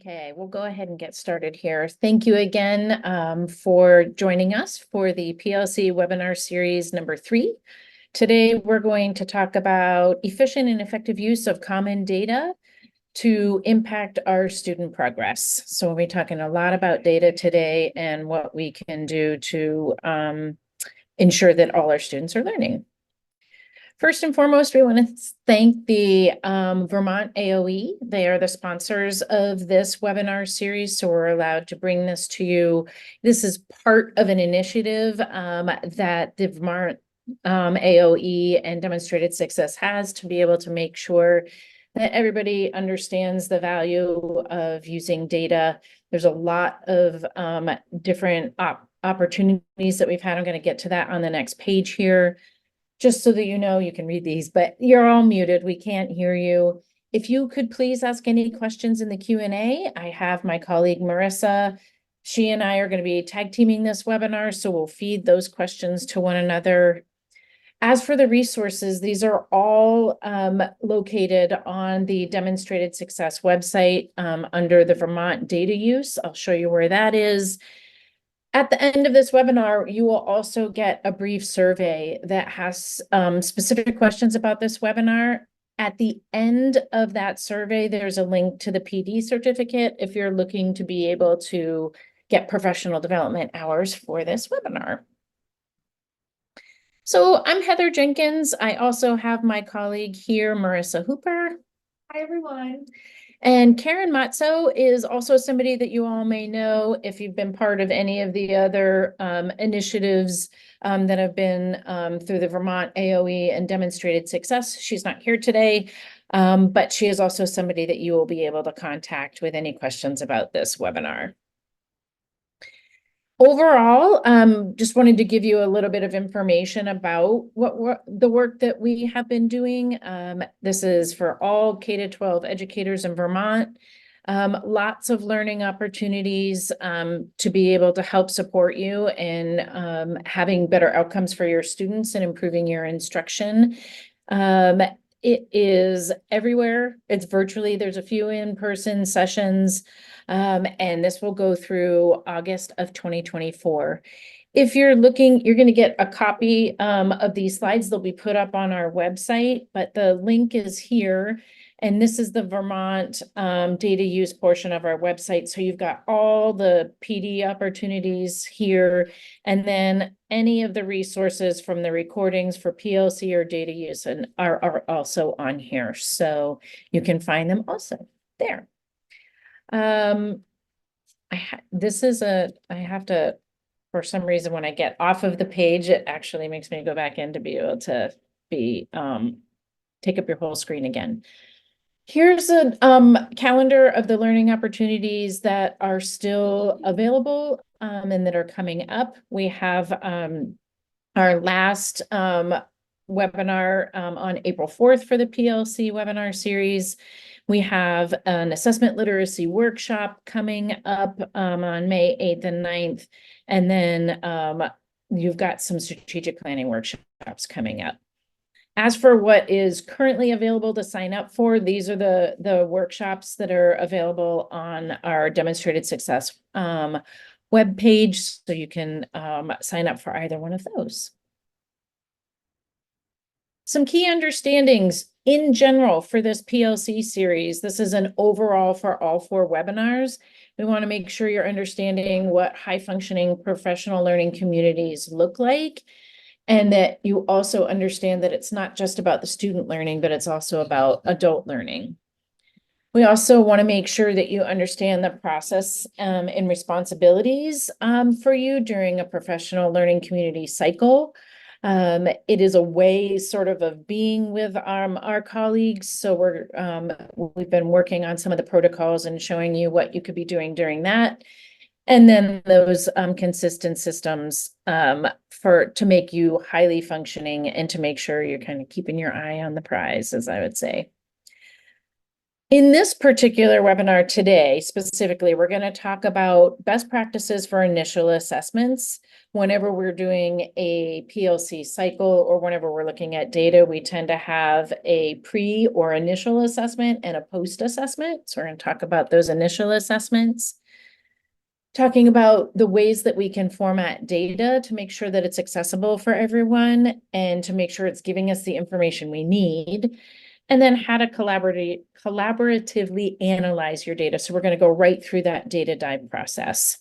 Okay, we'll go ahead and get started here. Thank you again for joining us for the PLC webinar series number 3. Today, we're going to talk about efficient and effective use of common data to impact our student progress. So we'll be talking a lot about data today and what we can do to ensure that all our students are learning. First and foremost, we want to thank the Vermont AOE. They are the sponsors of this webinar series, so we're allowed to bring this to you. This is part of an initiative that the Vermont AOE and Demonstrated Success has to be able to make sure that everybody understands the value of using data. There's a lot of different opportunities that we've had. I'm going to get to that on the next page here. Just so that you know, you can read these, but you're all muted. We can't hear you. If you could please ask any questions in the Q&A. I have my colleague Marissa. She and I are going to be tag teaming this webinar, so we'll feed those questions to one another. As for the resources, these are all located on the Demonstrated Success website under the Vermont data use. I'll show you where that is. At the end of this webinar, you will also get a brief survey that has specific questions about this webinar. At the end of that survey, there's a link to the PD certificate if you're looking to be able to get professional development hours for this webinar. So I'm Heather Jenkins. I also have my colleague here, Marissa Hooper. Hi, everyone. And Karen Matzo is also somebody that you all may know if you've been part of any of the other initiatives that have been through the Vermont AOE and Demonstrated Success. She's not here today, but she is also somebody that you will be able to contact with any questions about this webinar. Overall, just wanted to give you a little bit of information about what the work that we have been doing. This is for all K-12 educators in Vermont. Lots of learning opportunities to be able to help support you in having better outcomes for your students and improving your instruction. It is everywhere. It's virtually. There's a few in-person sessions. And this will go through August of 2024. If you're looking, you're going to get a copy of these slides. They'll be put up on our website, but the link is here. And this is the Vermont data use portion of our website. So you've got all the PD opportunities here, and then any of the resources from the recordings for PLC or data use and are also on here. So you can find them also there. I have to, for some reason, when I get off of the page, it actually makes me go back in to be able to take up your whole screen again. Here's a calendar of the learning opportunities that are still available and that are coming up. We have our last webinar on April 4th for the PLC webinar series. We have an assessment literacy workshop coming up on May 8th and 9th. And then you've got some strategic planning workshops coming up. As for what is currently available to sign up for, these are the workshops that are available on our Demonstrated Success webpage. So you can sign up for either one of those. Some key understandings in general for this PLC series. This is an overall for all 4 webinars. We want to make sure you're understanding what high-functioning professional learning communities look like, and that you also understand that it's not just about the student learning, but it's also about adult learning. We also want to make sure that you understand the process and responsibilities for you during a professional learning community cycle. It is a way sort of being with our colleagues. So we've been working on some of the protocols and showing you what you could be doing during that. And then those consistent systems to make you highly functioning and to make sure you're kind of keeping your eye on the prize, as I would say. In this particular webinar today, specifically, we're going to talk about best practices for initial assessments. Whenever we're doing a PLC cycle or whenever we're looking at data, we tend to have a pre or initial assessment and a post assessment. So we're going to talk about those initial assessments. Talking about the ways that we can format data to make sure that it's accessible for everyone and to make sure it's giving us the information we need. And then how to collaboratively analyze your data. So we're going to go right through that data dive process.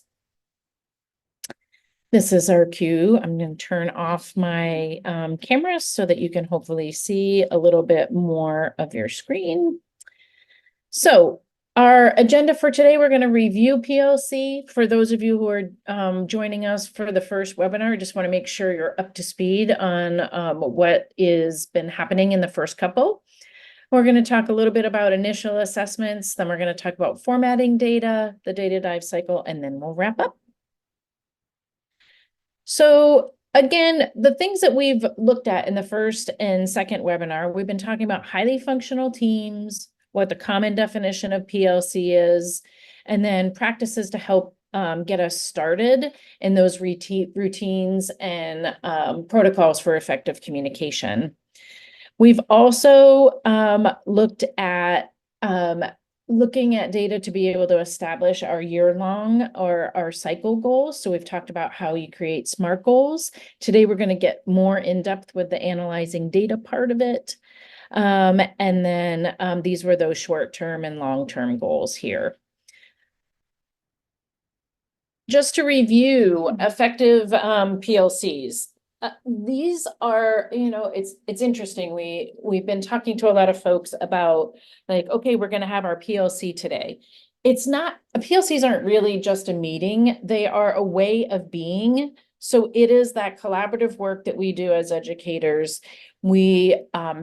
This is our cue. I'm going to turn off my camera so that you can hopefully see a little bit more of your screen. So our agenda for today, we're going to review PLC. For those of you who are joining us for the first webinar, I just want to make sure you're up to speed on what is been happening in the first couple. We're going to talk a little bit about initial assessments, then we're going to talk about formatting data, the data dive cycle, and then we'll wrap up. So again, the things that we've looked at in the first and second webinar, we've been talking about highly functional teams, what the common definition of PLC is, and then practices to help get us started in those routines and protocols for effective communication. We've also looked at looking at data to be able to establish our year-long or our cycle goals. So we've talked about how you create SMART goals. Today, we're going to get more in-depth with the analyzing data part of it. And then these were those short-term and long-term goals here. Just to review effective PLCs. These are, it's interesting. We've been talking to a lot of folks about like, okay, we're going to have our PLC today. It's not, PLCs aren't really just a meeting. They are a way of being. So it is that collaborative work that we do as educators. We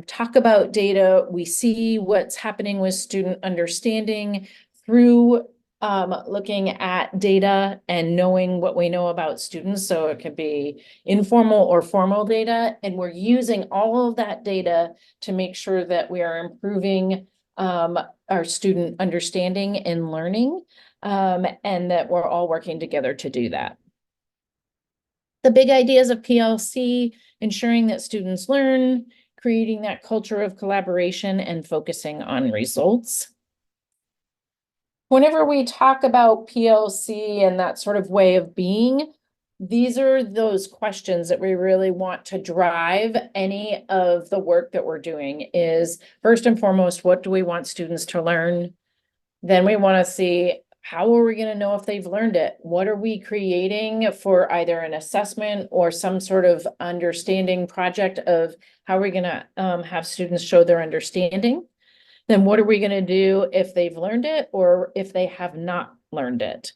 talk about data. We see what's happening with student understanding through looking at data and knowing what we know about students. So it could be informal or formal data. And we're using all of that data to make sure that we are improving our student understanding and learning, and that we're all working together to do that. The big ideas of PLC, ensuring that students learn, creating that culture of collaboration, and focusing on results. Whenever we talk about PLC and that sort of way of being, these are those questions that we really want to drive any of the work that we're doing is first and foremost, what do we want students to learn? Then we want to see how are we going to know if they've learned it? What are we creating for either an assessment or some sort of understanding project of how are we going to have students show their understanding? Then what are we going to do if they've learned it or if they have not learned it?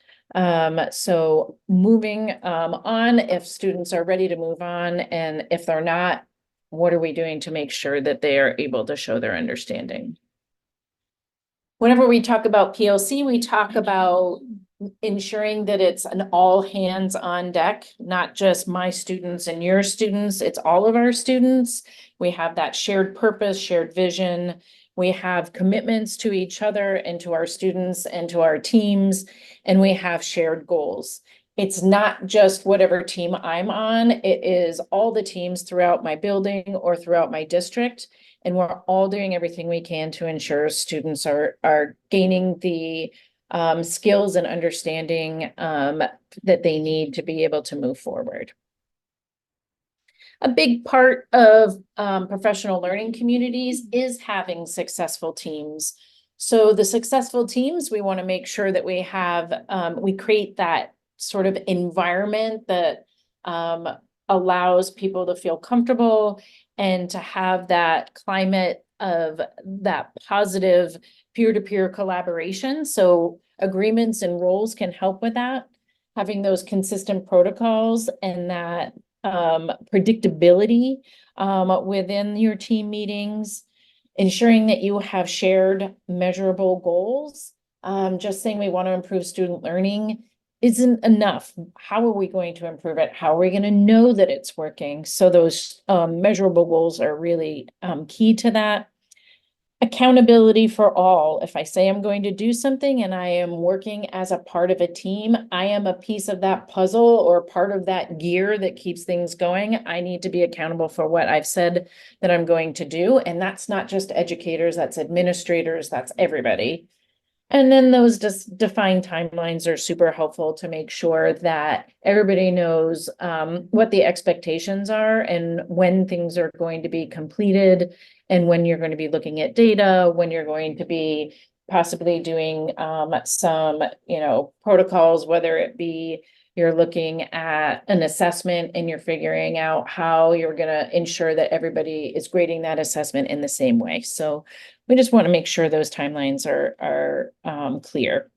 So moving on, if students are ready to move on, and if they're not, what are we doing to make sure that they are able to show their understanding? Whenever we talk about PLC, we talk about ensuring that it's an all hands on deck, not just my students and your students, it's all of our students. We have that shared purpose, shared vision. We have commitments to each other and to our students and to our teams, and we have shared goals. It's not just whatever team I'm on, it is all the teams throughout my building or throughout my district. And we're all doing everything we can to ensure students are gaining the skills and understanding that they need to be able to move forward. A big part of professional learning communities is having successful teams. So the successful teams, we want to make sure that we have, we create that sort of environment that allows people to feel comfortable and to have that climate of that positive peer-to-peer collaboration. So agreements and roles can help with that. Having those consistent protocols and that predictability within your team meetings, ensuring that you have shared measurable goals. Just saying we want to improve student learning isn't enough. How are we going to improve it? How are we going to know that it's working? So those measurable goals are really key to that. Accountability for all. If I say I'm going to do something and I am working as a part of a team, I am a piece of that puzzle or part of that gear that keeps things going. I need to be accountable for what I've said that I'm going to do. And that's not just educators, that's administrators, that's everybody. And then those just defined timelines are super helpful to make sure that everybody knows what the expectations are and when things are going to be completed and when you're going to be looking at data, when you're going to be possibly doing some, protocols, whether it be you're looking at an assessment and you're figuring out how you're going to ensure that everybody is grading that assessment in the same way. So we just want to make sure those timelines are clear.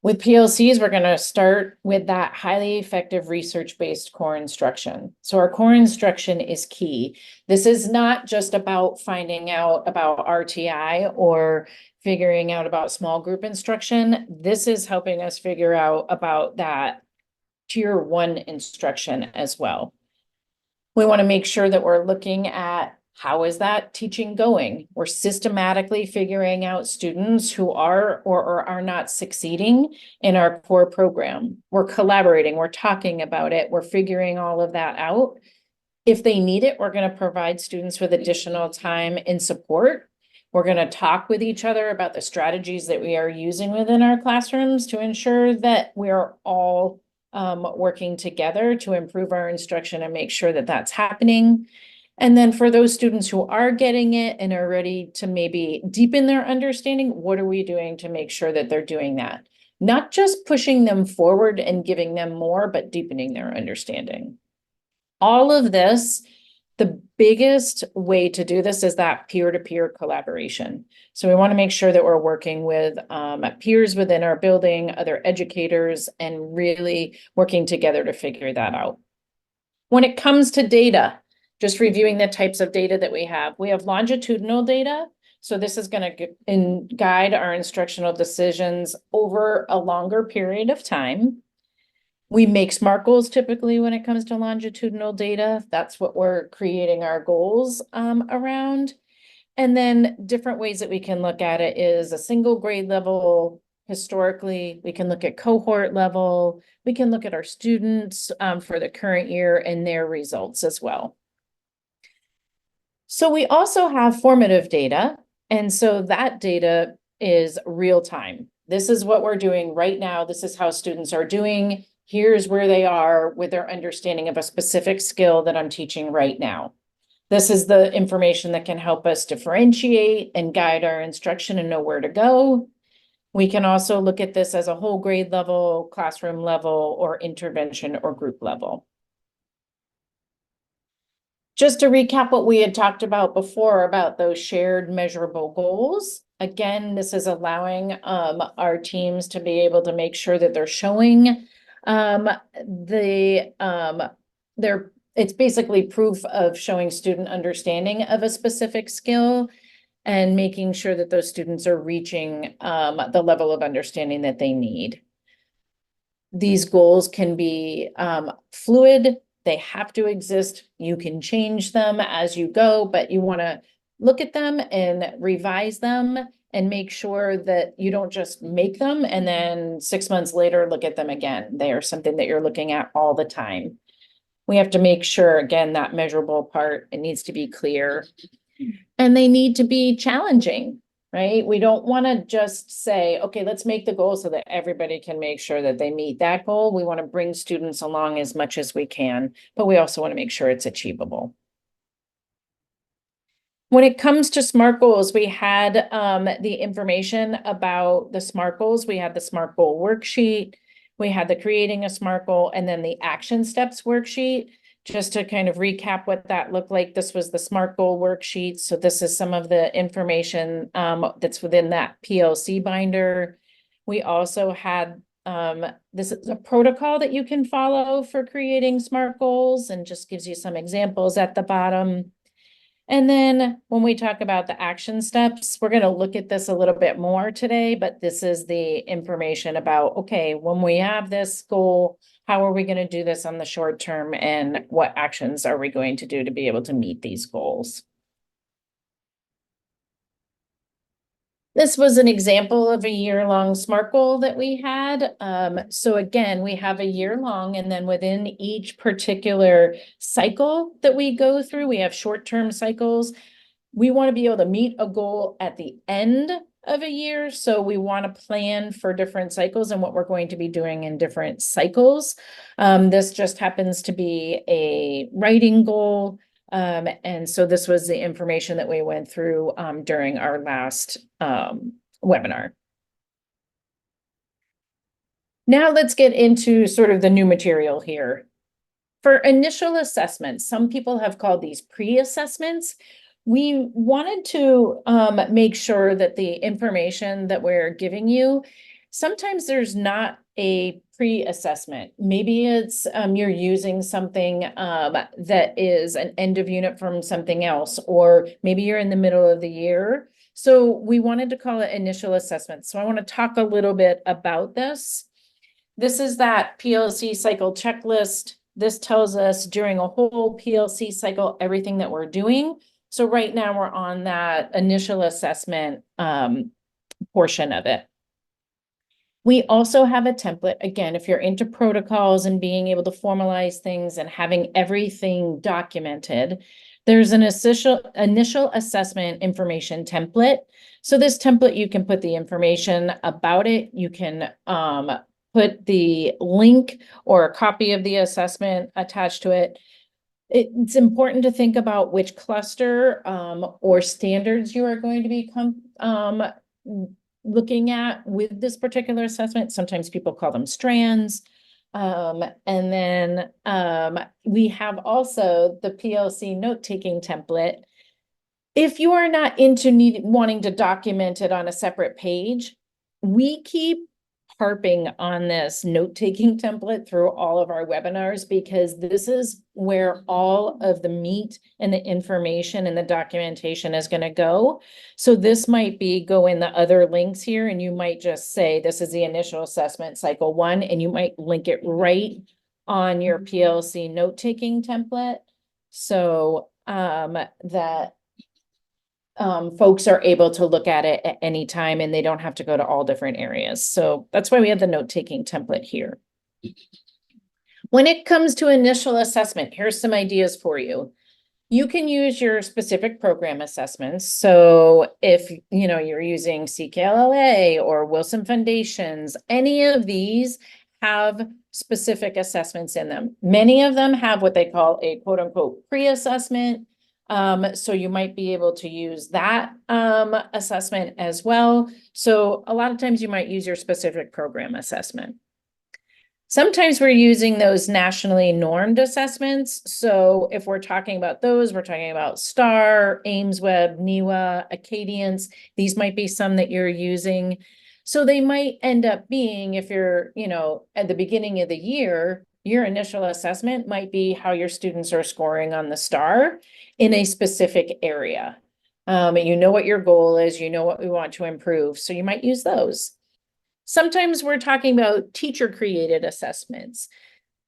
With PLCs, we're going to start with that highly effective research-based core instruction. So our core instruction is key. This is not just about finding out about RTI or figuring out about small group instruction. This is helping us figure out about that tier 1 instruction as well. We want to make sure that we're looking at how is that teaching going? We're systematically figuring out students who are or are not succeeding in our core program. We're collaborating, we're talking about it, we're figuring all of that out. If they need it, we're going to provide students with additional time and support. We're going to talk with each other about the strategies that we are using within our classrooms to ensure that we are all working together to improve our instruction and make sure that that's happening. And then for those students who are getting it and are ready to maybe deepen their understanding, what are we doing to make sure that they're doing that? Not just pushing them forward and giving them more, but deepening their understanding. All of this, the biggest way to do this is that peer-to-peer collaboration. So we want to make sure that we're working with peers within our building, other educators, and really working together to figure that out. When it comes to data, just reviewing the types of data that we have longitudinal data. So this is going to guide our instructional decisions over a longer period of time. We make SMART goals typically when it comes to longitudinal data. That's what we're creating our goals around. And then different ways that we can look at it is a single grade level. Historically, we can look at cohort level. We can look at our students for the current year and their results as well. So we also have formative data. And so that data is real time. This is what we're doing right now. This is how students are doing. Here's where they are with their understanding of a specific skill that I'm teaching right now. This is the information that can help us differentiate and guide our instruction and know where to go. We can also look at this as a whole grade level, classroom level, or intervention or group level. Just to recap what we had talked about before about those shared measurable goals. Again, this is allowing our teams to be able to make sure that they're showing it's basically proof of showing student understanding of a specific skill and making sure that those students are reaching the level of understanding that they need. These goals can be fluid. They have to exist. You can change them as you go, but you want to look at them and revise them and make sure that you don't just make them and then 6 months later look at them again. They are something that you're looking at all the time. We have to make sure, again, that measurable part, it needs to be clear. And they need to be challenging, right? We don't want to just say, okay, let's make the goal so that everybody can make sure that they meet that goal. We want to bring students along as much as we can, but we also want to make sure it's achievable. When it comes to SMART goals, we had the information about the SMART goals. We had the SMART goal worksheet. We had the creating a SMART goal and then the action steps worksheet. Just to kind of recap what that looked like, this was the SMART goal worksheet. So this is some of the information that's within that PLC binder. We also had, this is a protocol that you can follow for creating SMART goals and just gives you some examples at the bottom. And then when we talk about the action steps, we're going to look at this a little bit more today, but this is the information about, okay, when we have this goal, how are we going to do this on the short term and what actions are we going to do to be able to meet these goals? This was an example of a year-long SMART goal that we had. So again, we have a year-long, and then within each particular cycle that we go through, we have short-term cycles. We want to be able to meet a goal at the end of a year. So we want to plan for different cycles and what we're going to be doing in different cycles. This just happens to be a writing goal. And so this was the information that we went through during our last webinar. Now let's get into sort of the new material here. For initial assessments, some people have called these pre-assessments. We wanted to make sure that the information that we're giving you, sometimes there's not a pre-assessment. Maybe it's you're using something that is an end of unit from something else, or maybe you're in the middle of the year. So we wanted to call it initial assessment. So I want to talk a little bit about this. This is that PLC cycle checklist. This tells us during a whole PLC cycle, everything that we're doing. So right now we're on that initial assessment portion of it. We also have a template. Again, if you're into protocols and being able to formalize things and having everything documented, there's an initial assessment information template. So this template, you can put the information about it. You can put the link or a copy of the assessment attached to it. It's important to think about which cluster or standards you are going to be looking at with this particular assessment. Sometimes people call them strands. And then we have also the PLC note-taking template. If you are not into wanting to document it on a separate page, we keep harping on this note-taking template through all of our webinars, because this is where all of the meat and the information and the documentation is going to go. So this might go in the other links here, and you might just say, this is the initial assessment cycle 1, and you might link it right on your PLC note-taking template. So that folks are able to look at it at any time, and they don't have to go to all different areas. So that's why we have the note-taking template here. When it comes to initial assessment, here's some ideas for you. You can use your specific program assessments. So if you're using CKLLA or Wilson Foundations, any of these have specific assessments in them. Many of them have what they call a quote unquote pre-assessment. So you might be able to use that assessment as well. So a lot of times you might use your specific program assessment. Sometimes we're using those nationally normed assessments. So if we're talking about those, we're talking about STAR, AIMSweb, NEWA, Acadience. These might be some that you're using. So they might end up being, if you're, at the beginning of the year, your initial assessment might be how your students are scoring on the STAR in a specific area. You know what your goal is, you know what we want to improve. So you might use those. Sometimes we're talking about teacher-created assessments.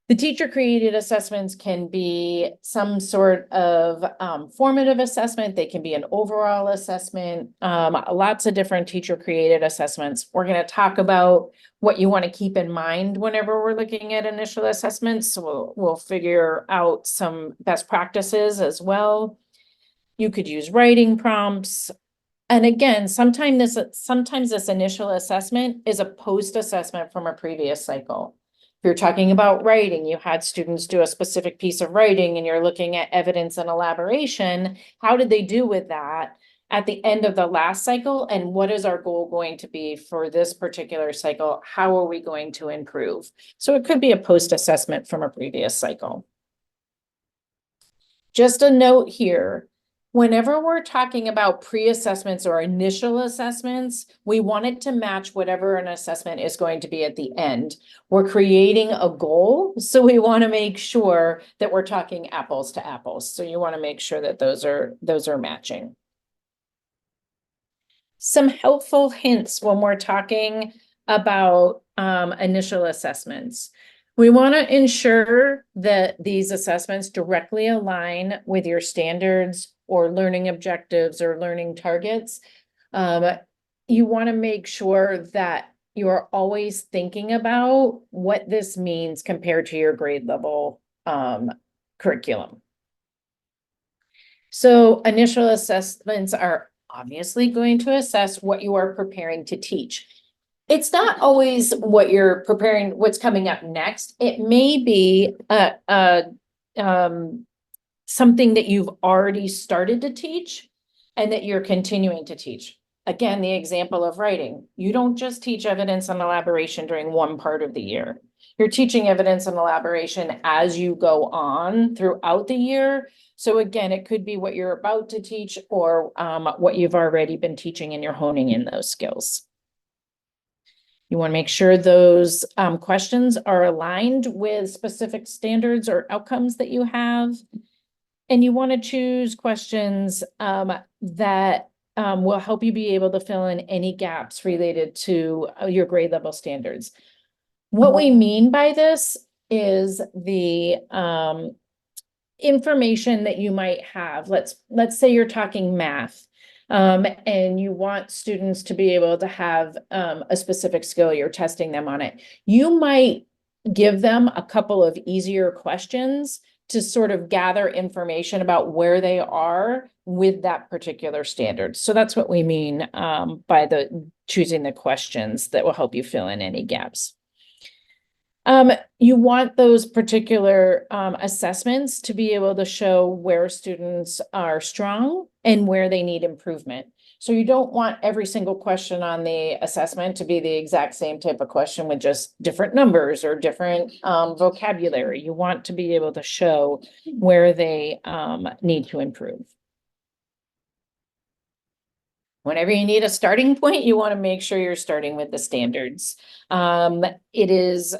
The teacher-created assessments can be some sort of formative assessment. They can be an overall assessment, lots of different teacher-created assessments. We're going to talk about what you want to keep in mind whenever we're looking at initial assessments. So we'll figure out some best practices as well. You could use writing prompts. And again, sometimes this initial assessment is a post-assessment from a previous cycle. If you're talking about writing, you had students do a specific piece of writing and you're looking at evidence and elaboration. How did they do with that at the end of the last cycle? And what is our goal going to be for this particular cycle? How are we going to improve? So it could be a post-assessment from a previous cycle. Just a note here. Whenever we're talking about pre-assessments or initial assessments, we want it to match whatever an assessment is going to be at the end. We're creating a goal, so we want to make sure that we're talking apples to apples. So you want to make sure that those are matching. Some helpful hints when we're talking about initial assessments. We want to ensure that these assessments directly align with your standards or learning objectives or learning targets. you want to make sure that you're always thinking about what this means compared to your grade level curriculum. So initial assessments are obviously going to assess what you are preparing to teach. It's not always what you're preparing, what's coming up next. It may be something that you've already started to teach and that you're continuing to teach. Again, the example of writing. You don't just teach evidence and elaboration during one part of the year. You're teaching evidence and elaboration as you go on throughout the year. So again, it could be what you're about to teach or what you've already been teaching and you're honing in those skills. You want to make sure those questions are aligned with specific standards or outcomes that you have. And you want to choose questions that will help you be able to fill in any gaps related to your grade level standards. What we mean by this is the information that you might have. Let's say you're talking math. And you want students to be able to have a specific skill, you're testing them on it. You might give them a couple of easier questions to sort of gather information about where they are with that particular standard. So that's what we mean by choosing the questions that will help you fill in any gaps. You want those particular assessments to be able to show where students are strong and where they need improvement. So you don't want every single question on the assessment to be the exact same type of question with just different numbers or different vocabulary. You want to be able to show where they need to improve. Whenever you need a starting point, you want to make sure you're starting with the standards. It is,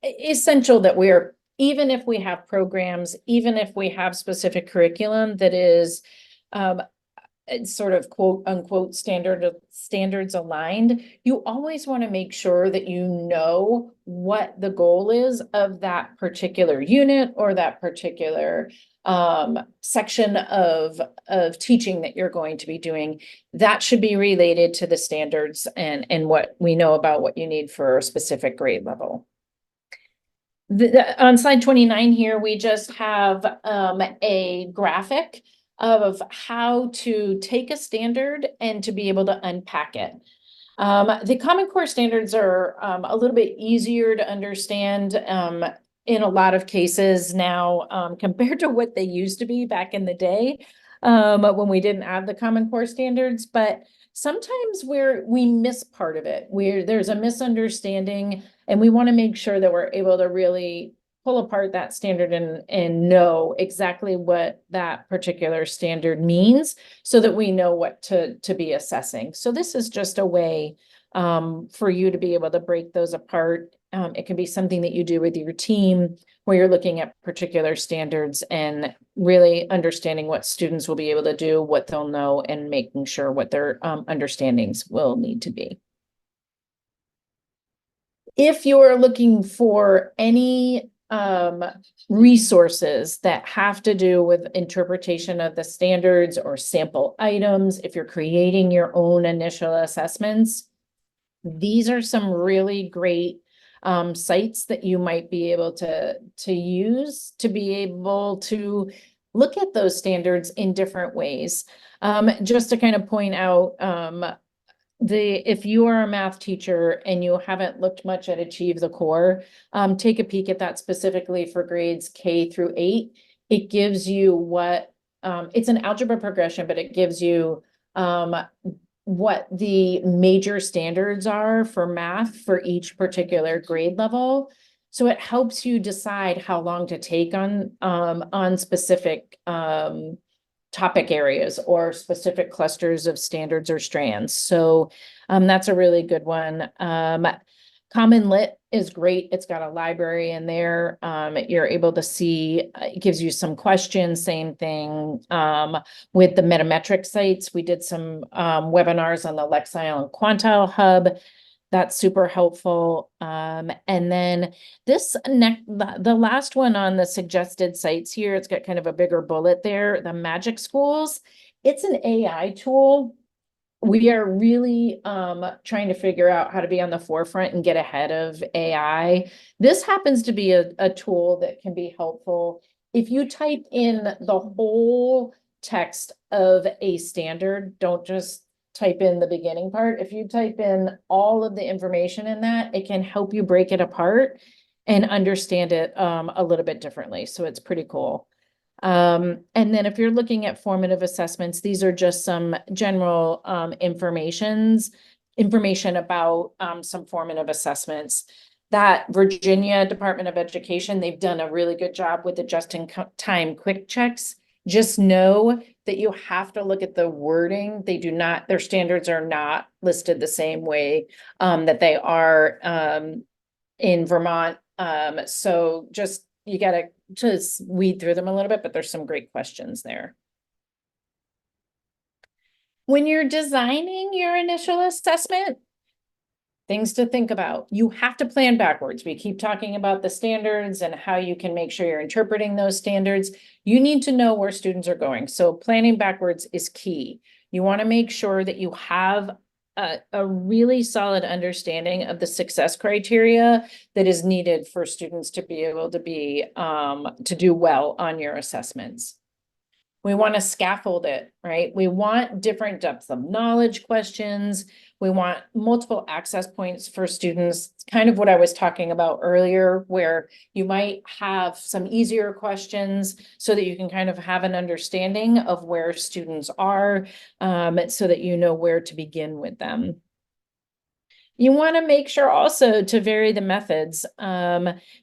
essential that even if we have programs, even if we have specific curriculum that is sort of quote unquote standards aligned, you always want to make sure that you know what the goal is of that particular unit or that particular section of teaching that you're going to be doing. That should be related to the standards and what we know about what you need for a specific grade level. On slide 29 here, we just have a graphic of how to take a standard and to be able to unpack it. The Common Core standards are a little bit easier to understand in a lot of cases now compared to what they used to be back in the day when we didn't have the Common Core standards. But sometimes we miss part of it, where there's a misunderstanding, and we want to make sure that we're able to really pull apart that standard and know exactly what that particular standard means so that we know what to be assessing. So this is just a way for you to be able to break those apart. It can be something that you do with your team where you're looking at particular standards and really understanding what students will be able to do, what they'll know, and making sure what their understandings will need to be. If you're looking for any resources that have to do with interpretation of the standards or sample items, if you're creating your own initial assessments, these are some really great sites that you might be able to use to be able to look at those standards in different ways. Just to kind of point out, if you are a math teacher and you haven't looked much at Achieve the Core, take a peek at that specifically for grades K through 8. It gives you it's an algebra progression, but it gives you what the major standards are for math for each particular grade level. So it helps you decide how long to take on specific topic areas or specific clusters of standards or strands. So that's a really good one. Common Lit is great. It's got a library in there. You're able to see, it gives you some questions, same thing with the Metametric sites. We did some webinars on the Lexile and Quantile Hub. That's super helpful. And then the last one on the suggested sites here, it's got kind of a bigger bullet there, the Magic Schools. It's an AI tool we are really trying to figure out how to be on the forefront and get ahead of AI. This happens to be a tool that can be helpful. If you type in the whole text of a standard, don't just type in the beginning part. If you type in all of the information in that, it can help you break it apart and understand it a little bit differently. So it's pretty cool. And then if you're looking at formative assessments, these are just some general information about some formative assessments. That Virginia Department of Education, they've done a really good job with the just-in-time quick checks. Just know that you have to look at the wording. They do not, their standards are not listed the same way that they are in Vermont. So just, you gotta just weed through them a little bit, but there's some great questions there. When you're designing your initial assessment, things to think about. You have to plan backwards. We keep talking about the standards and how you can make sure you're interpreting those standards. You need to know where students are going. So planning backwards is key. You want to make sure that you have a really solid understanding of the success criteria that is needed for students to be able to be to do well on your assessments. We want to scaffold it, right? We want different depths of knowledge questions. We want multiple access points for students. It's kind of what I was talking about earlier, where you might have some easier questions so that you can kind of have an understanding of where students are, so that you know where to begin with them. You want to make sure also to vary the methods. You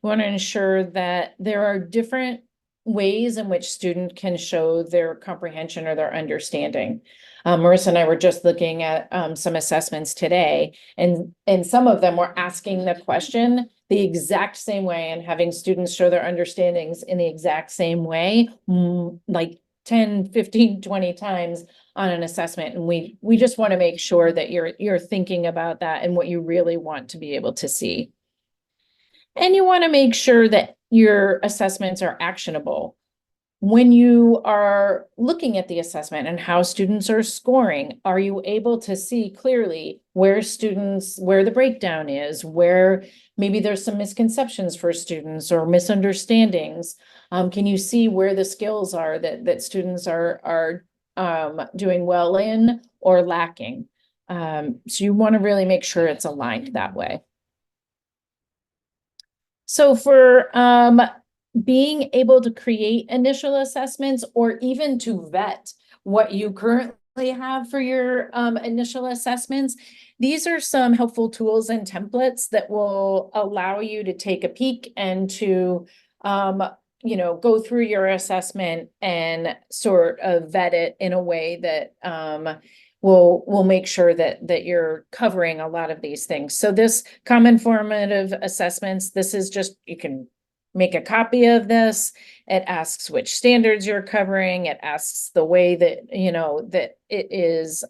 want to ensure that there are different ways in which student can show their comprehension or their understanding. Marissa and I were just looking at some assessments today, and some of them were asking the question the exact same way and having students show their understandings in the exact same way, like 10, 15, 20 times on an assessment. And we just want to make sure that you're thinking about that and what you really want to be able to see. And you want to make sure that your assessments are actionable. When you are looking at the assessment and how students are scoring, are you able to see clearly where the breakdown is, where maybe there's some misconceptions for students or misunderstandings? Can you see where the skills are that students are doing well in or lacking? So you want to really make sure it's aligned that way. So for being able to create initial assessments or even to vet what you currently have for your initial assessments, these are some helpful tools and templates that will allow you to take a peek and to go through your assessment and sort of vet it in a way that we'll make sure that you're covering a lot of these things. So this common formative assessments, this is just, you can make a copy of this. It asks which standards you're covering. It asks the way that, that it is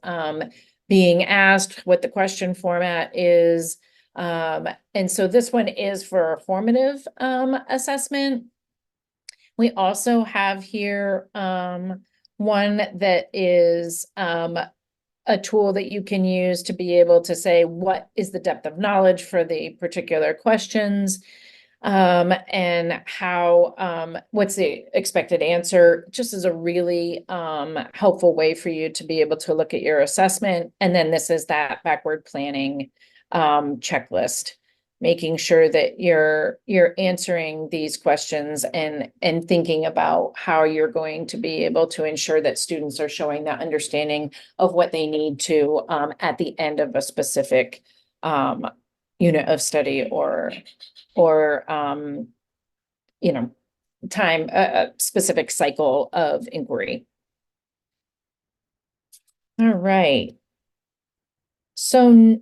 being asked, what the question format is. And so this one is for a formative assessment. We also have here one that is a tool that you can use to be able to say what is the depth of knowledge for the particular questions, and how what's the expected answer, just as a really helpful way for you to be able to look at your assessment. And then this is that backward planning checklist, making sure that you're answering these questions and thinking about how you're going to be able to ensure that students are showing that understanding of what they need to at the end of a specific unit of study or time, a specific cycle of inquiry. All right. So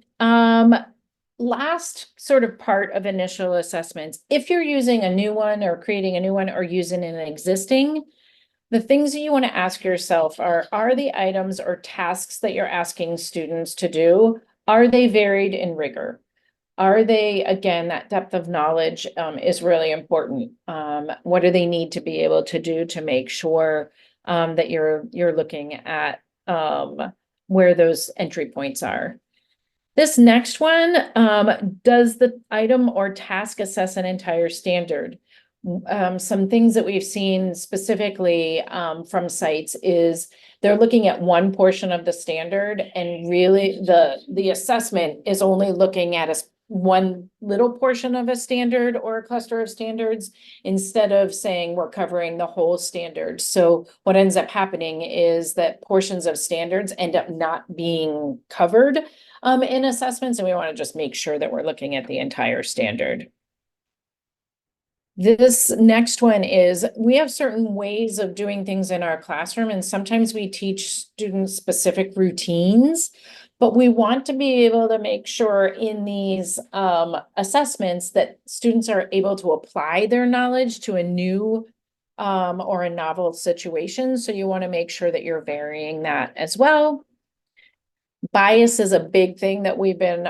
last sort of part of initial assessments, if you're using a new one or creating a new one or using an existing, the things that you want to ask yourself are the items or tasks that you're asking students to do, are they varied in rigor? Are they, again, that depth of knowledge is really important. What do they need to be able to do to make sure that you're looking at where those entry points are. This next one, does the item or task assess an entire standard? Some things that we've seen specifically from sites is they're looking at one portion of the standard, and really the assessment is only looking at one little portion of a standard or a cluster of standards, instead of saying we're covering the whole standard. So what ends up happening is that portions of standards end up not being covered in assessments, and we want to just make sure that we're looking at the entire standard. This next one is, we have certain ways of doing things in our classroom, and sometimes we teach students specific routines, but we want to be able to make sure in these assessments that students are able to apply their knowledge to a new or a novel situation. So you want to make sure that you're varying that as well. Bias is a big thing that we've been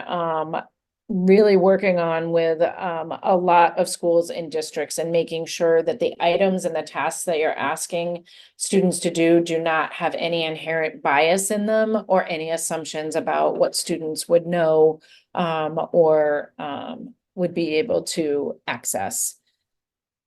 really working on with a lot of schools and districts, and making sure that the items and the tasks that you're asking students to do not have any inherent bias in them, or any assumptions about what students would know or would be able to access.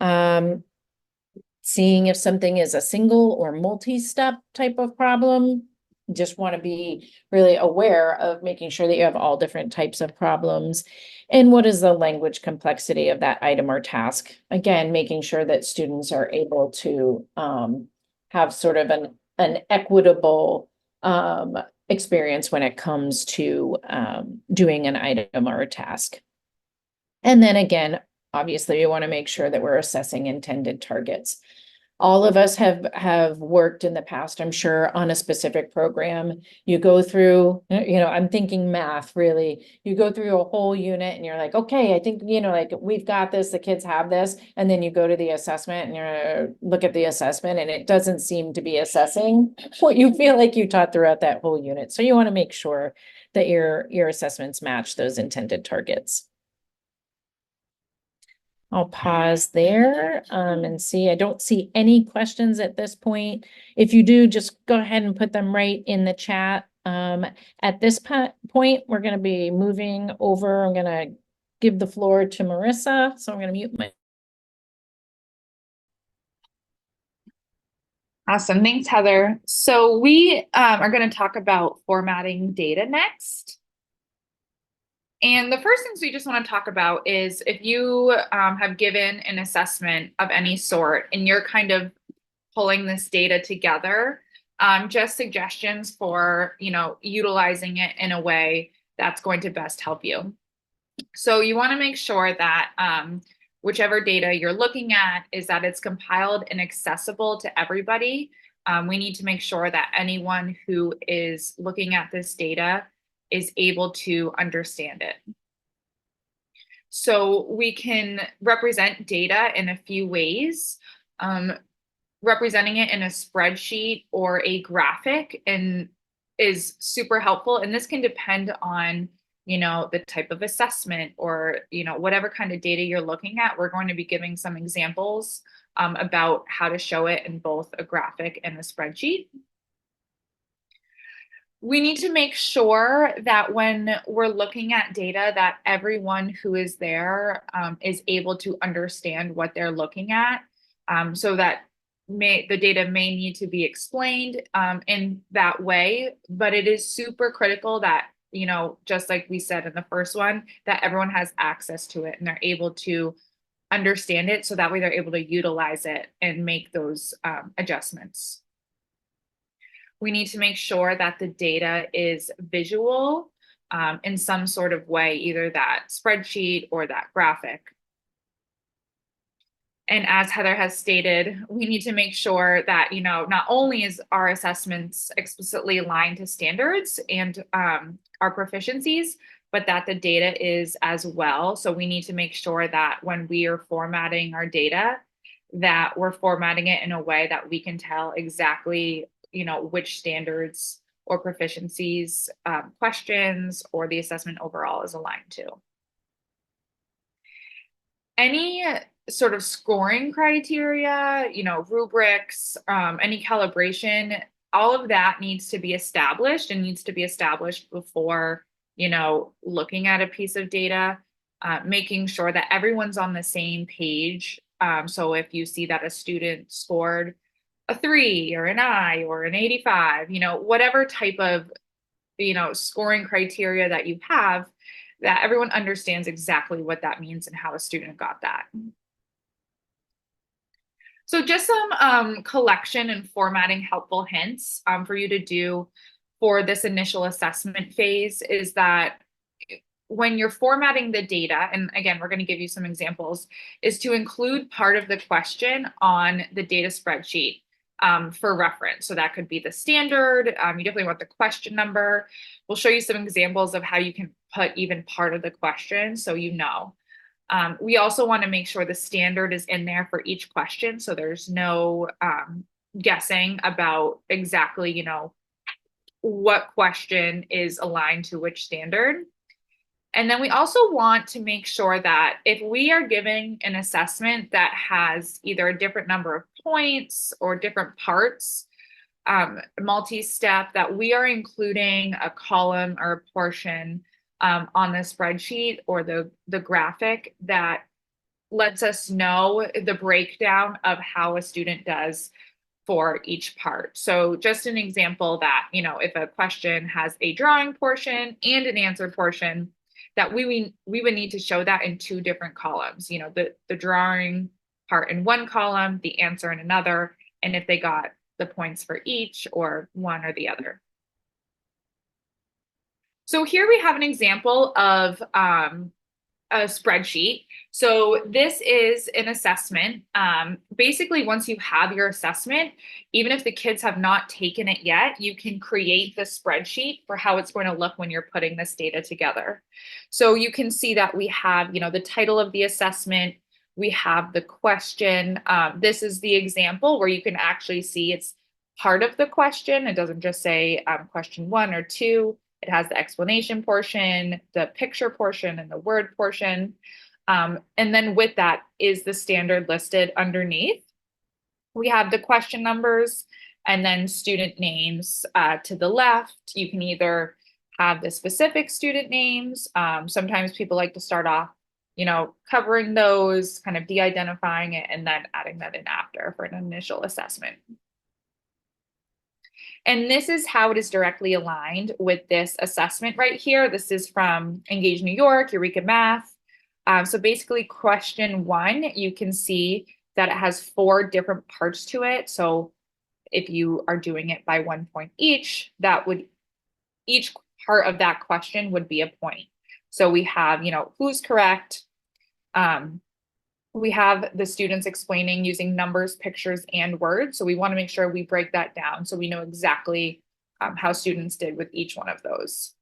Seeing if something is a single or multi-step type of problem. Just want to be really aware of making sure that you have all different types of problems. And what is the language complexity of that item or task? Again, making sure that students are able to have sort of an equitable experience when it comes to doing an item or a task. And then again, obviously, you want to make sure that we're assessing intended targets. All of us have worked in the past, I'm sure, on a specific program. You go through, I'm thinking math, really. You go through a whole unit and you're like, okay, I think, like, we've got this, the kids have this. And then you go to the assessment and you look at the assessment, and it doesn't seem to be assessing what you feel like you taught throughout that whole unit. So you want to make sure that your assessments match those intended targets. I'll pause there and see. I don't see any questions at this point. If you do, just go ahead and put them right in the chat. At this point, we're going to be moving over. I'm going to give the floor to Marissa. So I'm going to mute my. Awesome. Thanks, Heather. So we are going to talk about formatting data next. And the first things we just want to talk about is, if you have given an assessment of any sort and you're kind of pulling this data together, just suggestions for, utilizing it in a way that's going to best help you. So you want to make sure that whichever data you're looking at is that it's compiled and accessible to everybody. We need to make sure that anyone who is looking at this data is able to understand it. So we can represent data in a few ways. Representing it in a spreadsheet or a graphic is super helpful. And this can depend on, the type of assessment or, whatever kind of data you're looking at. We're going to be giving some examples about how to show it in both a graphic and a spreadsheet. We need to make sure that when we're looking at data, that everyone who is there is able to understand what they're looking at, so that the data may need to be explained in that way. But it is super critical that, just like we said in the first one, that everyone has access to it and they're able to understand it, so that way they're able to utilize it and make those adjustments. We need to make sure that the data is visual in some sort of way, either that spreadsheet or that graphic. And as Heather has stated, we need to make sure that, not only is our assessments explicitly aligned to standards and our proficiencies, but that the data is as well. So we need to make sure that when we are formatting our data, that we're formatting it in a way that we can tell exactly which standards or proficiencies questions or the assessment overall is aligned to. Any sort of scoring criteria, rubrics, any calibration all of that needs to be established and needs to be established before, looking at a piece of data, making sure that everyone's on the same page. So if you see that a student scored a 3 or an I or an 85, whatever type of, scoring criteria that you have, that everyone understands exactly what that means and how a student got that. So just some collection and formatting helpful hints for you to do for this initial assessment phase is that when you're formatting the data, and again, we're going to give you some examples, is to include part of the question on the data spreadsheet for reference. So that could be the standard. You definitely want the question number. We'll show you some examples of how you can put even part of the question so you know. We also want to make sure the standard is in there for each question. So there's no guessing about exactly, what question is aligned to which standard. And then we also want to make sure that if we are giving an assessment that has either a different number of points or different parts, multi-step, that we are including a column or a portion on the spreadsheet or the graphic that lets us know the breakdown of how a student does for each part. So just an example that, if a question has a drawing portion and an answer portion, that we would need to show that in 2 different columns, the drawing part in one column, the answer in another, and if they got the points for each or one or the other. So here we have an example of a spreadsheet. So this is an assessment. Basically, once you have your assessment, even if the kids have not taken it yet, you can create the spreadsheet for how it's going to look when you're putting this data together. So you can see that we have, the title of the assessment, we have the question. This is the example where you can actually see it's part of the question. It doesn't just say question 1 or 2. It has the explanation portion, the picture portion, and the word portion. And then with that is the standard listed underneath. We have the question numbers and then student names to the left. You can either have the specific student names. Sometimes people like to start off, covering those, kind of de-identifying it, and then adding that in after for an initial assessment. And this is how it is directly aligned with this assessment right here. This is from Engage New York, Eureka Math. So basically question 1, you can see that it has 4 different parts to it. So if you are doing it by 1 point each, each part of that question would be a point. So we have, who's correct. We have the students explaining using numbers, pictures, and words. So we want to make sure we break that down so we know exactly how students did with each one of those.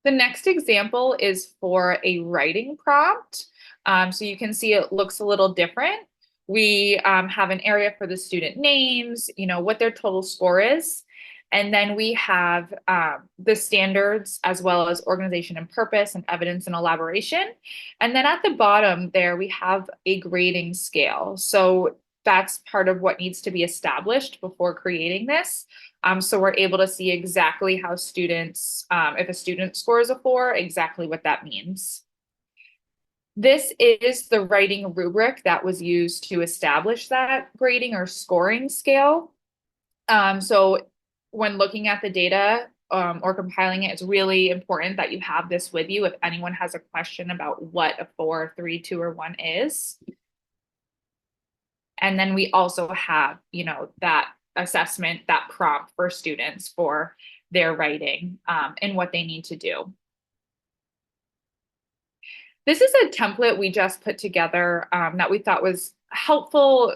The next example is for a writing prompt. So you can see it looks a little different. We have an area for the student names, what their total score is. And then we have the standards as well as organization and purpose and evidence and elaboration. And then at the bottom there, we have a grading scale. So that's part of what needs to be established before creating this. So we're able to see exactly how students, if a student scores a 4, exactly what that means. This is the writing rubric that was used to establish that grading or scoring scale. So when looking at the data or compiling it, it's really important that you have this with you if anyone has a question about what a 4, 3, 2, or 1 is. And then we also have, that assessment, that prompt for students for their writing and what they need to do. This is a template we just put together that we thought was helpful.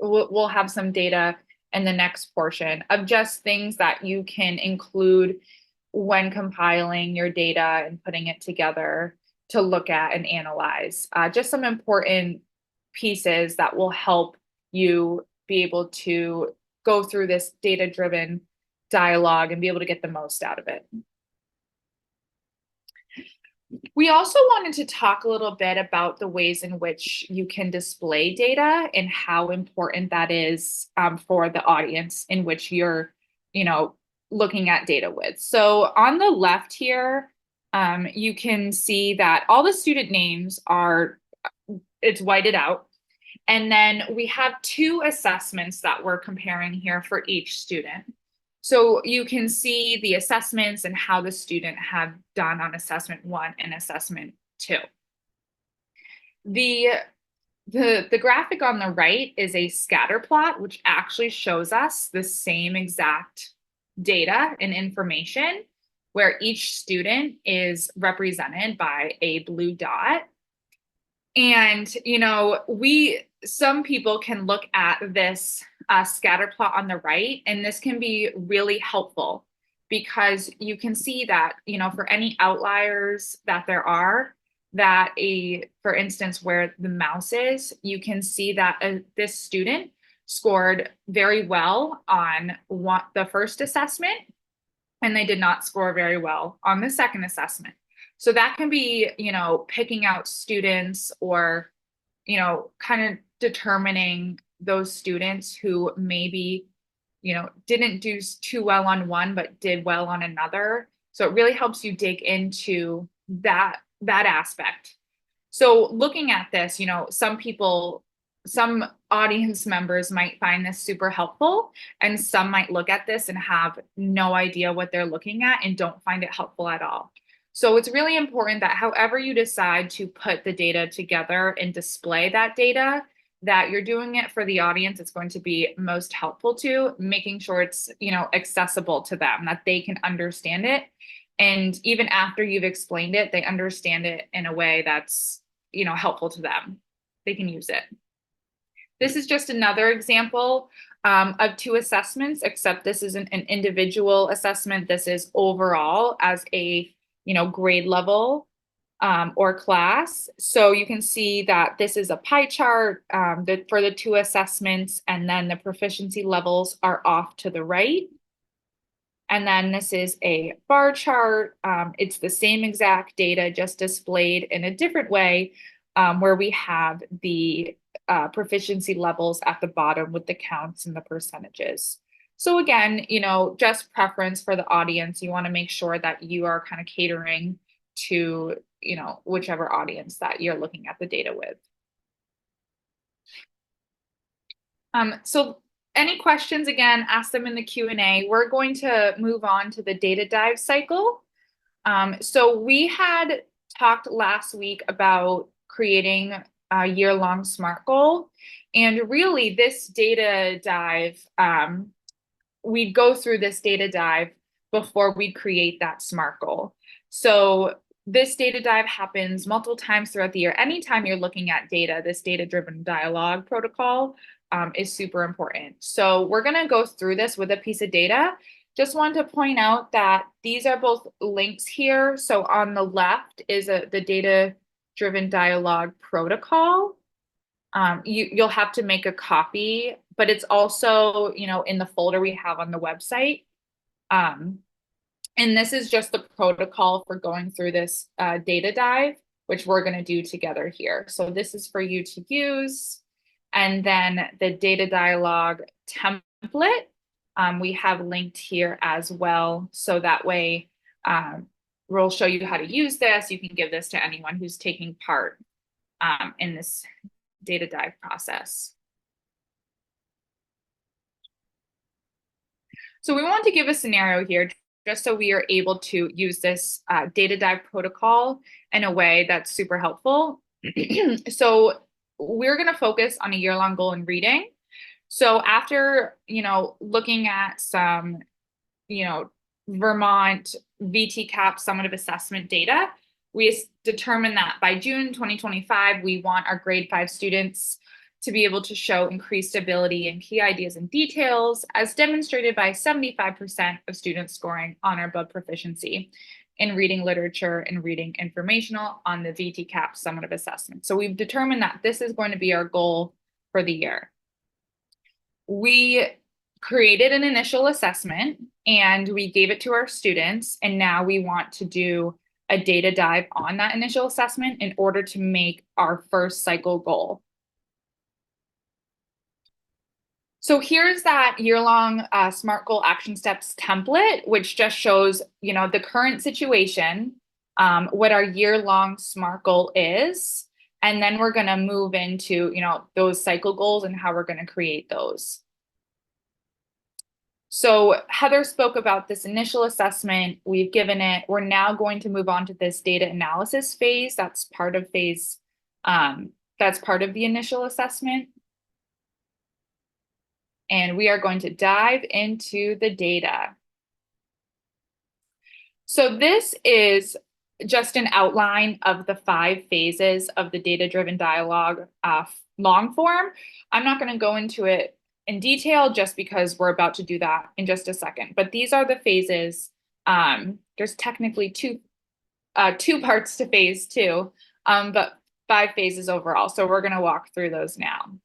We'll have some data in the next portion of just things that you can include when compiling your data and putting it together to look at and analyze. Just some important pieces that will help you be able to go through this data-driven dialogue and be able to get the most out of it. We also wanted to talk a little bit about the ways in which you can display data and how important that is for the audience in which you're, looking at data with. So on the left here, you can see that all the student names it's whited out. And then we have two assessments that we're comparing here for each student. So you can see the assessments and how the student had done on assessment 1 and assessment 2. The graphic on the right is a scatter plot, which actually shows us the same exact data and information where each student is represented by a blue dot. And, some people can look at this scatter plot on the right, and this can be really helpful because you can see that, for any outliers that there are, for instance, where the mouse is, you can see that this student scored very well on the first assessment, and they did not score very well on the second assessment. So that can be, picking out students or, kind of determining those students who maybe, didn't do too well on one, but did well on another. So it really helps you dig into that aspect. So looking at this, some audience members might find this super helpful, and some might look at this and have no idea what they're looking at and don't find it helpful at all. So it's really important that however you decide to put the data together and display that data, that you're doing it for the audience it's going to be most helpful to, making sure it's, accessible to them, that they can understand it. And even after you've explained it, they understand it in a way that's, helpful to them. They can use it. This is just another example of two assessments, except this isn't an individual assessment. This is overall as a grade level or class. So you can see that this is a pie chart for the two assessments, and then the proficiency levels are off to the right. And then this is a bar chart. It's the same exact data, just displayed in a different way, where we have the proficiency levels at the bottom with the counts and the percentages. So again, just preference for the audience. You want to make sure that you are kind of catering to, whichever audience that you're looking at the data with. So any questions, again, ask them in the Q&A. We're going to move on to the data dive cycle. So we had talked last week about creating a year-long SMART goal. And really this data dive, we'd go through this data dive before we create that SMART goal. So this data dive happens multiple times throughout the year. Anytime you're looking at data, this data-driven dialogue protocol is super important. So we're going to go through this with a piece of data. Just wanted to point out that these are both links here. So on the left is the data-driven dialogue protocol. You'll have to make a copy, but it's also, in the folder we have on the website. And this is just the protocol for going through this data dive, which we're going to do together here. So this is for you to use. And then the data dialogue template, we have linked here as well. So that way we'll show you how to use this. You can give this to anyone who's taking part in this data dive process. So we want to give a scenario here just so we are able to use this data dive protocol in a way that's super helpful. So we're going to focus on a year-long goal in reading. So after, looking at some, Vermont VTCAP summative assessment data, we determined that by June 2025, we want our grade 5 students to be able to show increased ability in key ideas and details, as demonstrated by 75% of students scoring on or above proficiency in reading literature and reading informational on the VTCAP summative assessment. So we've determined that this is going to be our goal for the year. We created an initial assessment and we gave it to our students, and now we want to do a data dive on that initial assessment in order to make our first cycle goal. So here's that year-long SMART goal action steps template, which just shows, the current situation, what our year-long SMART goal is, and then we're going to move into, those cycle goals and how we're going to create those. So Heather spoke about this initial assessment. We've given it. We're now going to move on to this data analysis phase. That's part of that's part of the initial assessment. And we are going to dive into the data. So this is just an outline of the 5 phases of the data-driven dialogue long form. I'm not going to go into it in detail just because we're about to do that in just a second. But these are the phases. There's technically two parts to phase 2, but 5 phases overall. So we're going to walk through those now.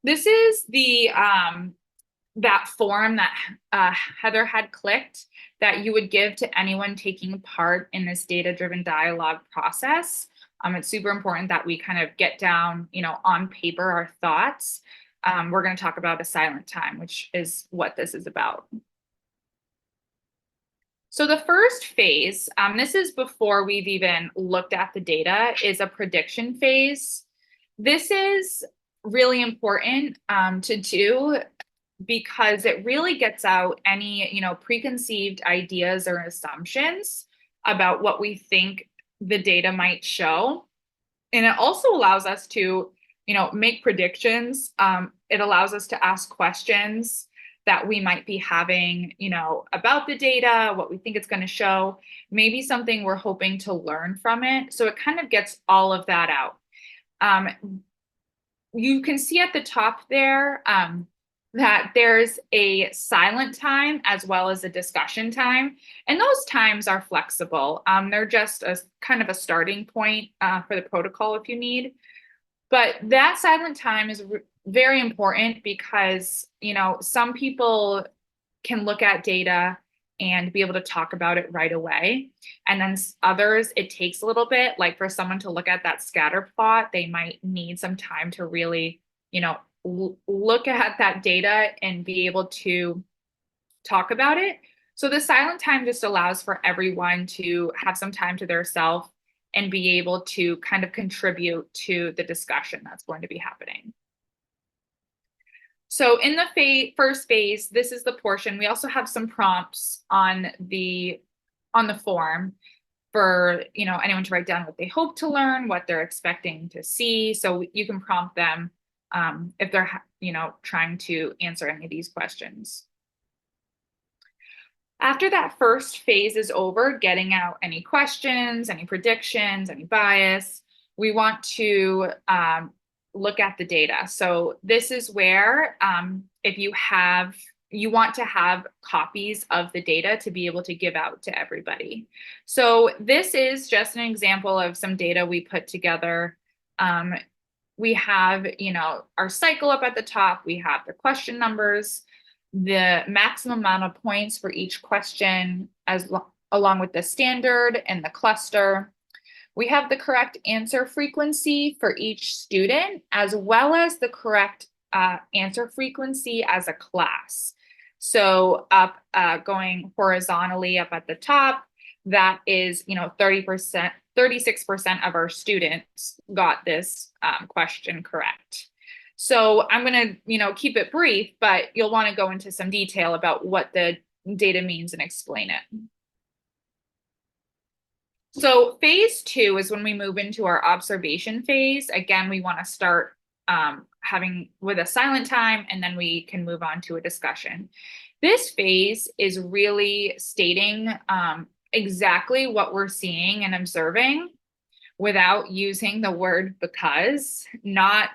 This is the that form that Heather had clicked that you would give to anyone taking part in this data-driven dialogue process. It's super important that we kind of get down, on paper our thoughts. We're going to talk about a silent time, which is what this is about. So the first phase, this is before we've even looked at the data, is a prediction phase. This is really important to do because it really gets out any, preconceived ideas or assumptions about what we think the data might show. And it also allows us to, make predictions. It allows us to ask questions that we might be having, about the data, what we think it's going to show, maybe something we're hoping to learn from it. So it kind of gets all of that out. You can see at the top there that there's a silent time as well as a discussion time. And those times are flexible. They're just a kind of a starting point for the protocol if you need. But that silent time is very important because, some people can look at data and be able to talk about it right away. And then others, it takes a little bit, like for someone to look at that scatter plot, they might need some time to really, look at that data and be able to talk about it. So the silent time just allows for everyone to have some time to themselves and be able to kind of contribute to the discussion that's going to be happening. So in the first phase, this is the portion. We also have some prompts on the form for anyone to write down what they hope to learn, what they're expecting to see. So you can prompt them if they're trying to answer any of these questions. After that first phase is over, getting out any questions, any predictions, any bias, we want to look at the data. So this is where if you want to have copies of the data to be able to give out to everybody. So this is just an example of some data we put together. We have, our cycle up at the top. We have the question numbers, the maximum amount of points for each question, along with the standard and the cluster. We have the correct answer frequency for each student, as well as the correct answer frequency as a class. So up going horizontally up at the top, that is 30%, 36% of our students got this question correct. So I'm going to keep it brief, but you'll want to go into some detail about what the data means and explain it. So phase 2 is when we move into our observation phase. Again, we want to start having with a silent time, and then we can move on to a discussion. This phase is really stating exactly what we're seeing and observing without using the word because, not,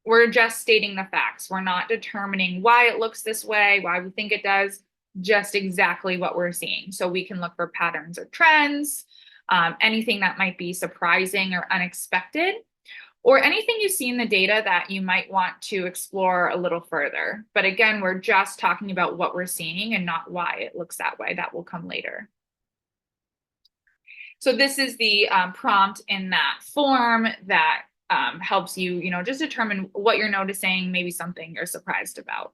we're just stating the facts. We're not determining why it looks this way, why we think it does, just exactly what we're seeing. So we can look for patterns or trends, anything that might be surprising or unexpected, or anything you see in the data that you might want to explore a little further. But again, we're just talking about what we're seeing and not why it looks that way. That will come later. So this is the prompt in that form that helps you, just determine what you're noticing, maybe something you're surprised about.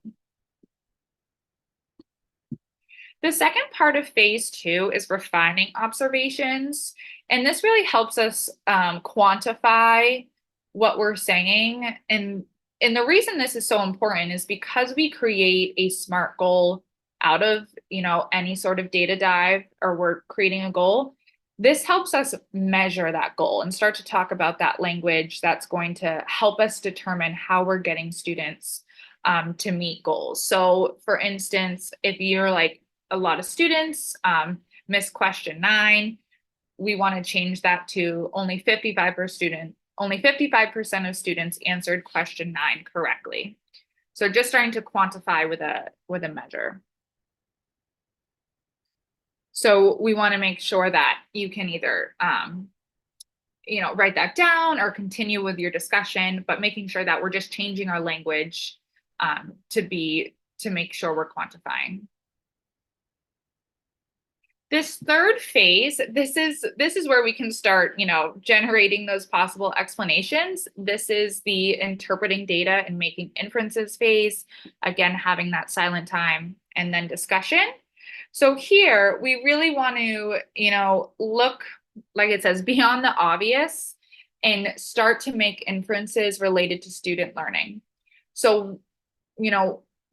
The second part of phase 2 is refining observations. And this really helps us quantify what we're saying. And the reason this is so important is because we create a SMART goal out of, any sort of data dive, or we're creating a goal. This helps us measure that goal and start to talk about that language that's going to help us determine how we're getting students to meet goals. So for instance, if you're like, a lot of students miss question 9. We want to change that to only 55% of students answered question 9 correctly. So just starting to quantify with a measure. So we want to make sure that you can either write that down or continue with your discussion, but making sure that we're just changing our language to make sure we're quantifying. This third phase, this is where we can start, generating those possible explanations. This is the interpreting data and making inferences phase. Again, having that silent time and then discussion. So here we really want to, look, like it says, beyond the obvious and start to make inferences related to student learning. So,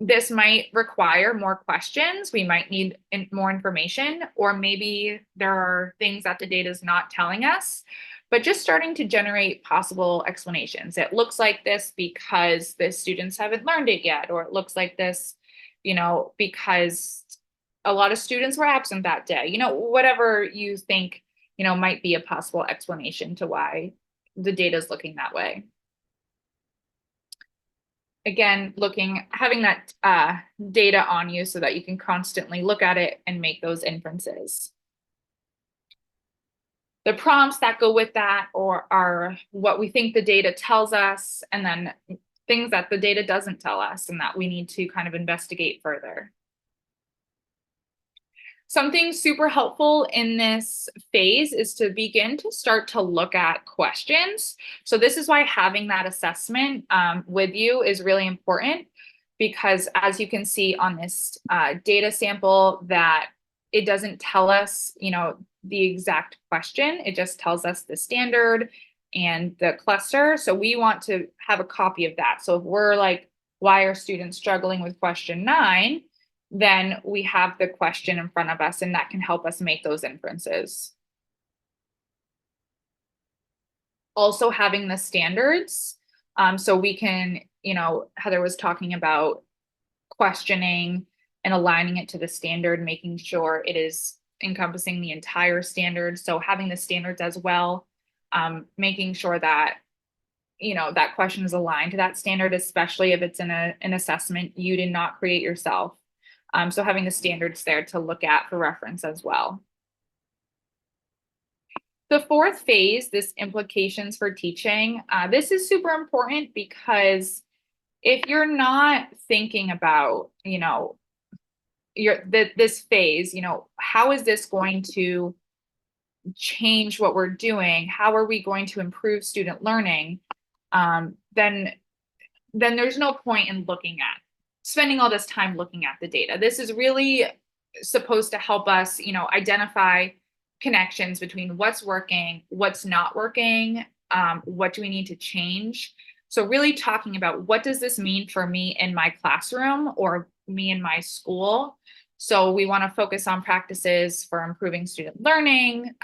this might require more questions. We might need more information, or maybe there are things that the data is not telling us, but just starting to generate possible explanations. It looks like this because the students haven't learned it yet, or it looks like this, because a lot of students were absent that day, whatever you think, might be a possible explanation to why the data is looking that way. Again, having that data on you so that you can constantly look at it and make those inferences. The prompts that go with that are what we think the data tells us, and then things that the data doesn't tell us and that we need to kind of investigate further. Something super helpful in this phase is to begin to start to look at questions. So this is why having that assessment with you is really important, because as you can see on this data sample, that it doesn't tell us, the exact question. It just tells us the standard and the cluster. So we want to have a copy of that. So if we're like, why are students struggling with question 9? Then we have the question in front of us, and that can help us make those inferences. Also having the standards, so we can, Heather was talking about questioning and aligning it to the standard, making sure it is encompassing the entire standard. So having the standards as well, making sure that, that question is aligned to that standard, especially if it's in an assessment you did not create yourself. So having the standards there to look at for reference as well. The fourth phase, this implications for teaching, this is super important, because if you're not thinking about, this phase, how is this going to change what we're doing? How are we going to improve student learning? Then there's no point in spending all this time looking at the data. This is really supposed to help us, identify connections between what's working, what's not working, what do we need to change. So really talking about, what does this mean for me in my classroom or me in my school? So we want to focus on practices for improving student learning,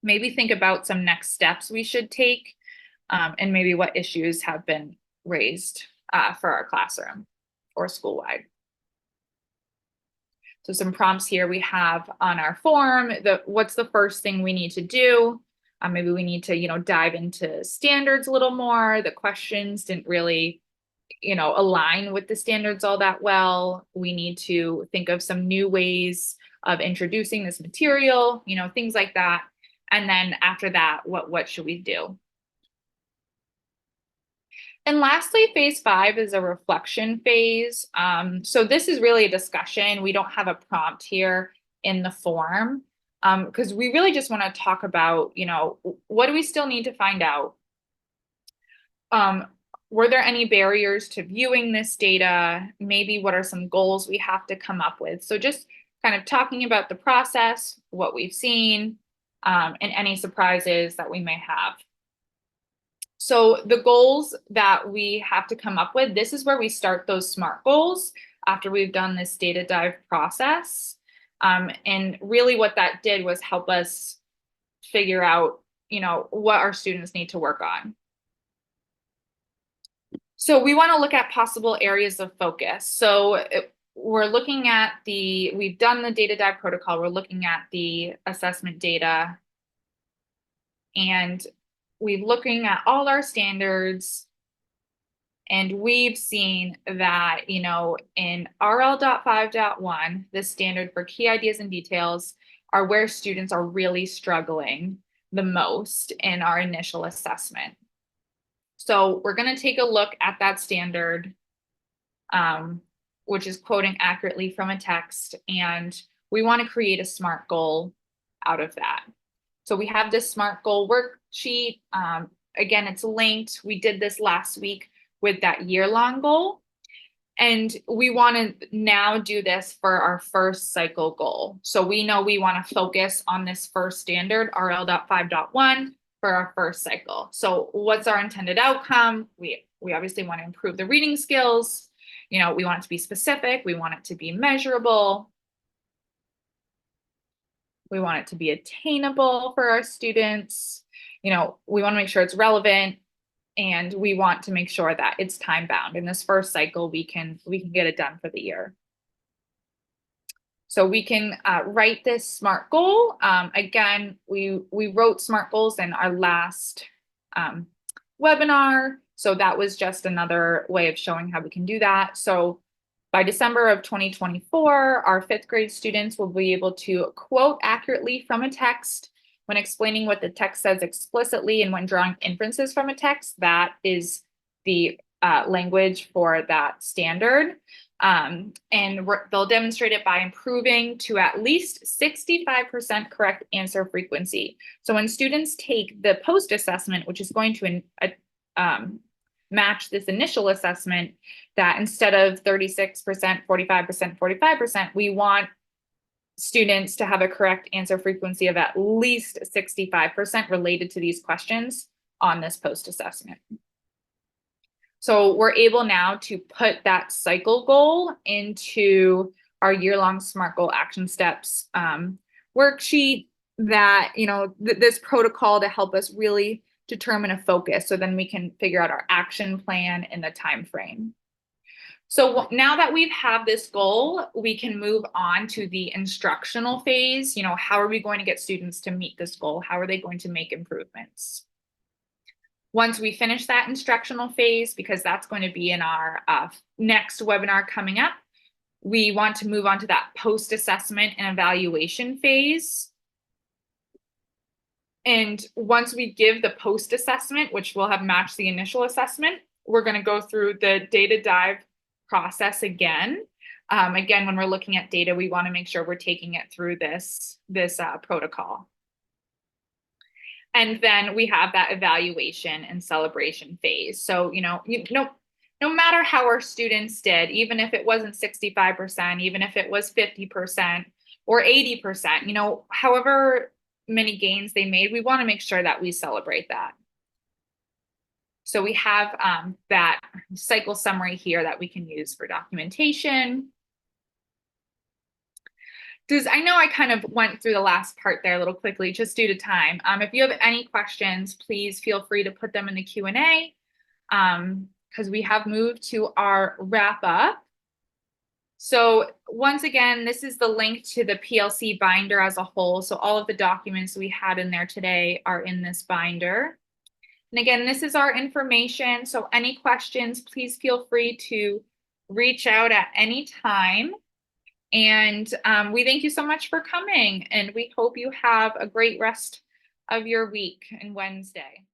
maybe think about some next steps we should take, and maybe what issues have been raised for our classroom or school-wide. So some prompts here we have on our form, what's the first thing we need to do? Maybe we need to, dive into standards a little more. The questions didn't really, align with the standards all that well. We need to think of some new ways of introducing this material, things like that. And then after that, what should we do? And lastly, phase 5 is a reflection phase. So this is really a discussion. We don't have a prompt here in the form. because we really just want to talk about, what do we still need to find out? Were there any barriers to viewing this data? Maybe what are some goals we have to come up with? So just kind of talking about the process, what we've seen, and any surprises that we may have. So the goals that we have to come up with, this is where we start those SMART goals after we've done this data dive process. And really what that did was help us figure out, what our students need to work on. So we want to look at possible areas of focus. So we're looking at we've done the data dive protocol, we're looking at the assessment data, and we're looking at all our standards, and we've seen that, in RL.5.1, the standard for key ideas and details are where students are really struggling the most in our initial assessment. So we're going to take a look at that standard, which is quoting accurately from a text, and we want to create a SMART goal out of that. So we have this SMART goal worksheet. Again, it's linked. We did this last week with that year-long goal. And we want to now do this for our first cycle goal. So we know we want to focus on this first standard, RL.5.1, for our first cycle. So what's our intended outcome? We obviously want to improve the reading skills. We want it to be specific. We want it to be measurable. We want it to be attainable for our students. We want to make sure it's relevant, and we want to make sure that it's time bound. In this first cycle, we can get it done for the year. So we can write this SMART goal. Again, we wrote SMART goals in our last webinar. So that was just another way of showing how we can do that. So by December of 2024, our 5th grade students will be able to quote accurately from a text when explaining what the text says explicitly, and when drawing inferences from a text. That is the language for that standard. And they'll demonstrate it by improving to at least 65% correct answer frequency. So when students take the post assessment, which is going to match this initial assessment, that instead of 36%, 45%, 45%, we want students to have a correct answer frequency of at least 65% related to these questions on this post assessment. So we're able now to put that cycle goal into our year-long SMART goal action steps worksheet, that, this protocol to help us really determine a focus, so then we can figure out our action plan and the time frame. So now that we have this goal, we can move on to the instructional phase. How are we going to get students to meet this goal? How are they going to make improvements? Once we finish that instructional phase, because that's going to be in our next webinar coming up, we want to move on to that post-assessment and evaluation phase. And once we give the post-assessment, which will have matched the initial assessment, we're going to go through the data dive process again. Again, when we're looking at data, we want to make sure we're taking it through this protocol. And then we have that evaluation and celebration phase. So, no matter how our students did, even if it wasn't 65%, even if it was 50% or 80%, however many gains they made, we want to make sure that we celebrate that. So we have that cycle summary here that we can use for documentation. I know I kind of went through the last part there a little quickly, just due to time. If you have any questions, please feel free to put them in the Q&A, because we have moved to our wrap up. So once again, this is the link to the PLC binder as a whole. So all of the documents we had in there today are in this binder. And again, this is our information. So any questions, please feel free to reach out at any time. And we thank you so much for coming, and we hope you have a great rest of your week and Wednesday.